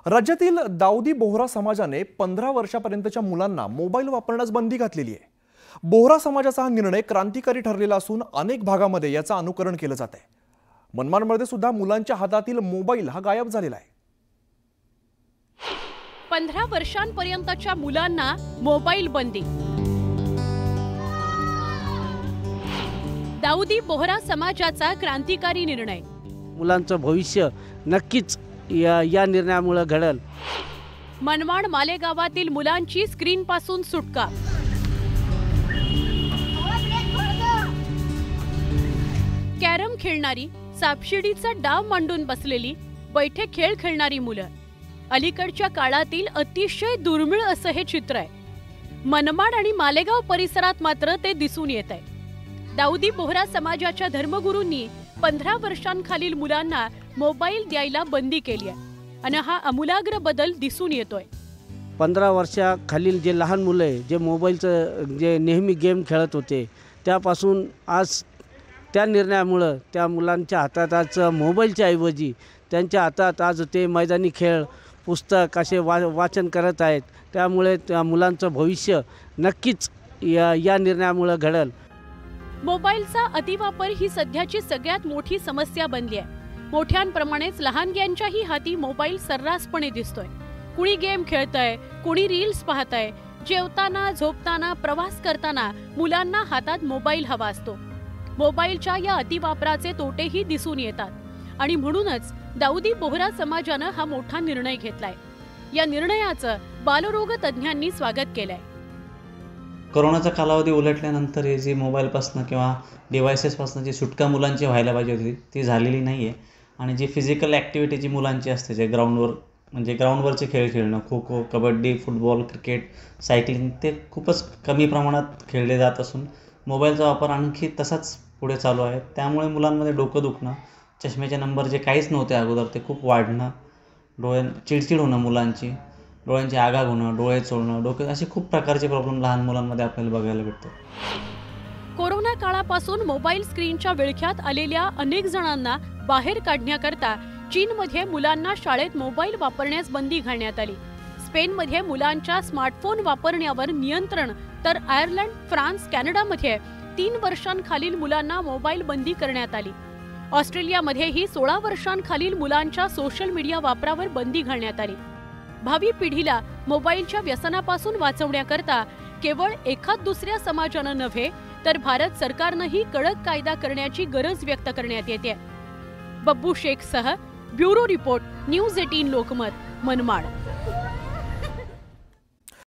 राज्यातील दाऊदी बोहरा समाजाने 15 वर्षापर्यंतच्या मुलांना मोबाईल वापरण्यास बंदी घातलेली आहे। बोहरा समाजाचा हा निर्णय क्रांतिकारी ठरलेला असून अनेक भागामध्ये याचा अनुकरण केलं जात आहे। मनमाडमध्ये सुद्धा मुलांच्या हातातील मोबाईल हा गायब झालेला आहे। 15 वर्षांपर्यंतच्या मुलांना मोबाईल बंदी। दाऊदी बोहरा समाजाचा क्रांतिकारी निर्णय। मुलांचं भविष्य नक्कीच या निर्णयामुळे घडेल। मनमाड मालेगावातील मुलांची स्क्रीन पासून सुटका। कॅरम खेळणारी, सापशिडीचा डाव मांडून बसलेली, बैठे खेळ खेळणारी मुलं अलीकडच्या काळातील अतिशय दुर्मिळ असं हे चित्र आहे। मनमाड आणि मालेगाव परिसरात मात्र ते दिसून येत आहे। दाऊदी बोहरा समाजाच्या धर्मगुरूंनी 15 वर्षांखालील मुलांना मोबाईल द्यायला बंदी केली आहे आणि हा आमूलाग्र बदल दिसून येतोय। 15 वर्षाखालील जे लहान मुलं आहे, जे मोबाईलचं जे नेहमी गेम खेळत होते, त्यापासून आज त्या निर्णयामुळे त्या मुलांच्या हातात आज मोबाईलच्या ऐवजी त्यांच्या हातात आज ते मैदानी खेळ, पुस्तक असे वाचन करत आहेत। त्यामुळे त्या मुलांचं भविष्य नक्कीच या निर्णयामुळे घडेल। मोबाईलचा अतिवापर ही सध्याची सगळ्यात मोठी समस्या बनली आहे। मोठ्यांप्रमाणेच लहानग्यांच्याही हाती मोबाईल सर्रासपणे दिसतोय। कुणी गेम खेळतंय, कुणी रील्स पाहतंय। जेवताना, झोपताना, प्रवास करताना मुलांना हातात मोबाईल हवा असतो। मोबाईलच्या या अतिवापराचे तोटेही दिसून येतात आणि म्हणूनच दाऊदी बोहरा समाजानं हा मोठा निर्णय घेतलाय। या निर्णयाचं बालरोग तज्ज्ञांनी स्वागत केलंय। कोरोनाचा कालावधी उलटल्यानंतर हे जे मोबाईलपासून किंवा डिव्हायसेसपासून जी सुटका मुलांची व्हायला पाहिजे होती ती झालेली नाही आहे आणि जी फिजिकल ॲक्टिव्हिटी जी मुलांची असते, जे ग्राउंडवरचे खेळ खेळणं, kho kho, kabaddi, football, cricket, cycling, ते खूपच कमी प्रमाणात खेळले जात असून मोबाईलचा वापर आणखी तसाच पुढे चालू आहे। त्यामुळे मुलांमध्ये डोकं दुखणं, चष्म्याचे नंबर जे काहीच नव्हते अगोदर ते खूप वाढणं, चिडचिड होणं मुलांची, डोळ्यांची आगाग होणं, डोळे चोळणं, डोके, असे खूप प्रकारचे प्रॉब्लेम लहान मुलांमध्ये आपल्याला बघायला भेटतात। कोरोना काळापासून मोबाईल स्क्रीनच्या विळख्यात आलेल्या अनेक जणांना बाहेर काढण्याकरता चीनमध्ये मुलांना शाळेत मोबाईल वापरण्यास बंदी घालण्यात आली। स्पेनमध्ये मुलांच्या स्मार्टफोन वापरण्यावर नियंत्रण, तर आयर्लंड, फ्रान्स, कॅनडामध्ये 3 वर्षांखालील मुलांना मोबाईल बंदी करण्यात आली। ऑस्ट्रेलियामध्येही 16 वर्षांखालील मुलांच्या सोशल मीडिया वापरावर बंदी घालण्यात आली। भावी पिढीला मोबाईलच्या व्यसनापासून वाचवण्याकरता केवळ एखाद दुसऱ्या समाजानं नव्हे तर भारत सरकारनंही कडक कायदा करण्याची गरज व्यक्त करण्यात येते। बब्बू शेखसह bureau report, news 18 Lokmat, Manmad.